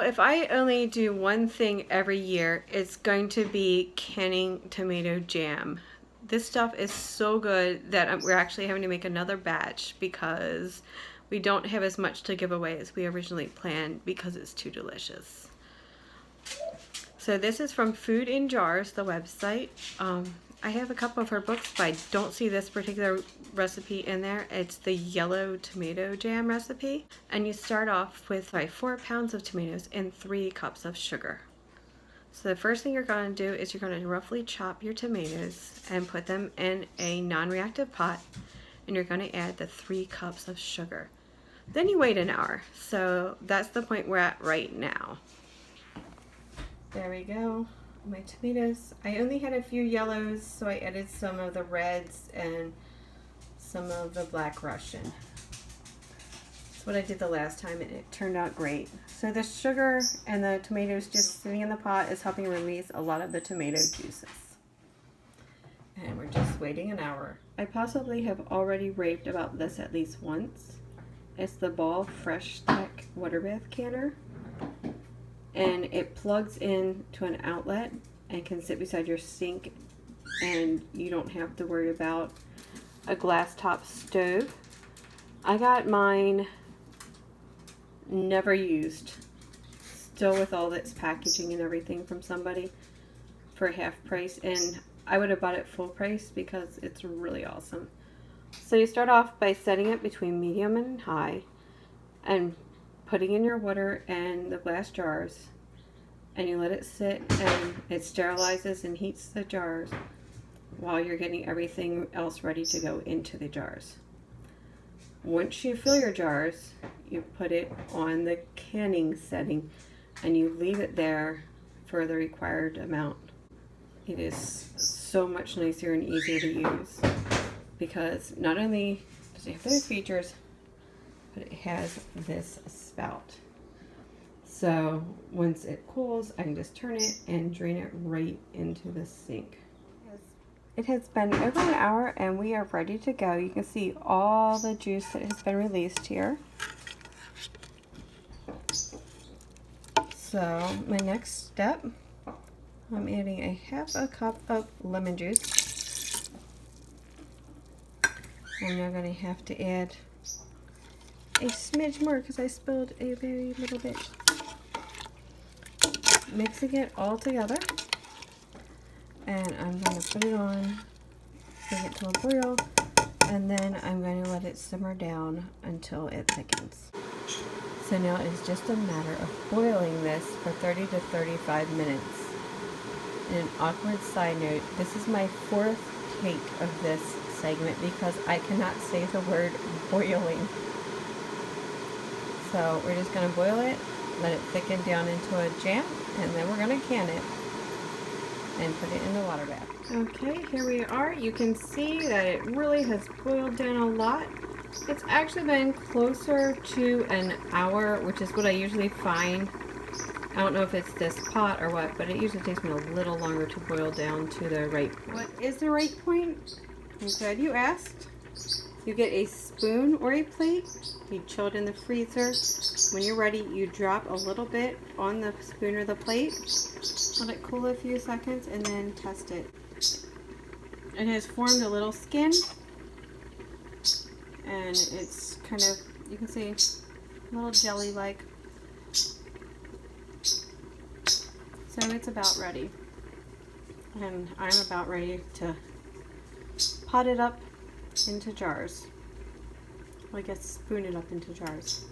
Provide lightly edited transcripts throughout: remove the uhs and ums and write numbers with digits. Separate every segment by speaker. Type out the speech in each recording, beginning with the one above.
Speaker 1: If I only do one thing every year, it's going to be canning tomato jam. This stuff is so good that we're actually having to make another batch because we don't have as much to give away as we originally planned because it's too delicious. So this is from Food in Jars, the website. I have a couple of her books, but I don't see this particular recipe in there. It's the yellow tomato jam recipe. And you start off with 4 pounds of tomatoes and 3 cups of sugar. So the first thing you're going to do is you're going to roughly chop your tomatoes and put them in a non-reactive pot. And you're going to add the 3 cups of sugar. Then you wait an hour. So that's the point we're at right now. There we go. My tomatoes. I only had a few yellows, so I added some of the reds and some of the black Russian. That's what I did the last time, and it turned out great. So the sugar and the tomatoes just sitting in the pot is helping release a lot of the tomato juices. And we're just waiting an hour. I possibly have already raved about this at least once. It's the Ball Fresh Tech water bath canner. And it plugs in to an outlet and can sit beside your sink, and you don't have to worry about a glass top stove. I got mine never used, still with all its packaging and everything from somebody for half price, and I would have bought it full price because it's really awesome. So you start off by setting it between medium and high and putting in your water and the glass jars, and you let it sit, and it sterilizes and heats the jars while you're getting everything else ready to go into the jars. Once you fill your jars, you put it on the canning setting and you leave it there for the required amount. It is so much nicer and easier to use because not only does it have those features, but it has this spout. So once it cools, I can just turn it and drain it right into the sink. It has been over an hour and we are ready to go. You can see all the juice that has been released here. So my next step, I'm adding a half a cup of lemon juice. I'm now going to have to add a smidge more because I spilled a very little bit. Mixing it all together, and I'm going to put it on, bring it to a boil, and then I'm going to let it simmer down until it thickens. So now it's just a matter of boiling this for 30 to 35 minutes. And an awkward side note, this is my 4th take of this segment because I cannot say the word boiling. So we're just going to boil it, let it thicken down into a jam, and then we're going to can it and put it in the water bath. Okay, here we are. You can see that it really has boiled down a lot. It's actually been closer to an hour, which is what I usually find. I don't know if it's this pot or what, but it usually takes me a little longer to boil down to the right point. What is the right point? I'm glad you asked. You get a spoon or a plate, you chill it in the freezer. When you're ready, you drop a little bit on the spoon or the plate, let it cool a few seconds, and then test it. It has formed a little skin, and it's kind of, you can see, a little jelly-like. So it's about ready. And I'm about ready to pot it up into jars. Well, I guess spoon it up into jars.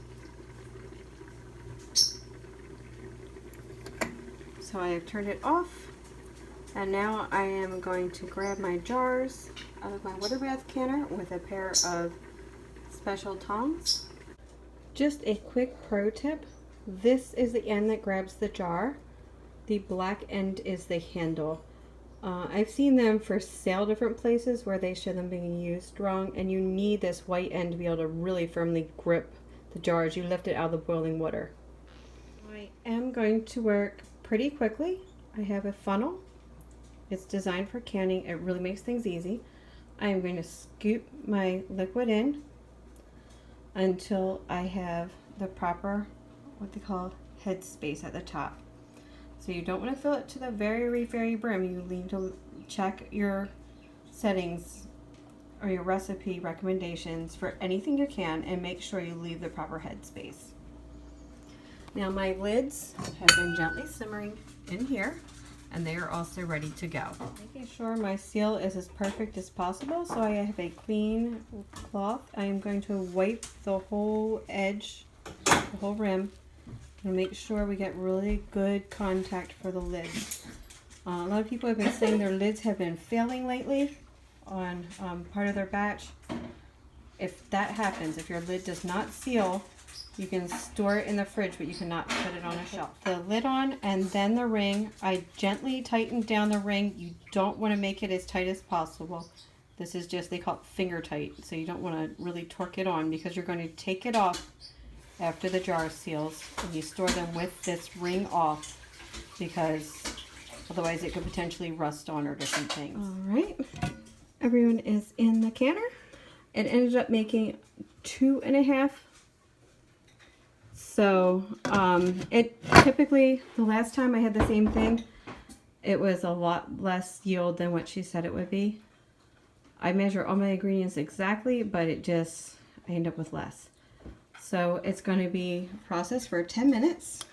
Speaker 1: So I have turned it off, and now I am going to grab my jars out of my water bath canner with a pair of special tongs. Just a quick pro tip, this is the end that grabs the jar. The black end is the handle. I've seen them for sale different places where they show them being used wrong, and you need this white end to be able to really firmly grip the jar as you lift it out of the boiling water. I am going to work pretty quickly. I have a funnel. It's designed for canning. It really makes things easy. I am going to scoop my liquid in until I have the proper, what they call head space at the top. So you don't want to fill it to the very, very brim. You need to check your settings or your recipe recommendations for anything you can and make sure you leave the proper head space. Now my lids have been gently simmering in here, and they are also ready to go. Making sure my seal is as perfect as possible, so I have a clean cloth. I am going to wipe the whole edge, the whole rim, and make sure we get really good contact for the lids. A lot of people have been saying their lids have been failing lately on part of their batch. If that happens, if your lid does not seal, you can store it in the fridge, but you cannot put it on a shelf. The lid on and then the ring. I gently tightened down the ring. You don't want to make it as tight as possible. This is just, they call it finger tight, so you don't want to really torque it on because you're going to take it off after the jar seals, and you store them with this ring off because otherwise it could potentially rust on or different things. All right, everyone is in the canner. It ended up making 2.5. So it typically, the last time I had the same thing, it was a lot less yield than what she said it would be. I measure all my ingredients exactly, but it just, I end up with less. So it's going to be processed for 10 minutes.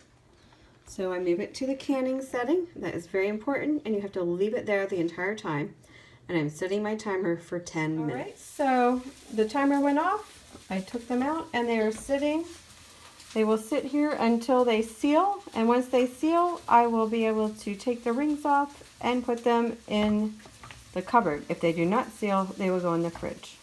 Speaker 1: So I move it to the canning setting. That is very important, and you have to leave it there the entire time. And I'm setting my timer for 10 minutes. All right, so the timer went off. I took them out, and they are sitting. They will sit here until they seal, and once they seal, I will be able to take the rings off and put them in the cupboard. If they do not seal, they will go in the fridge.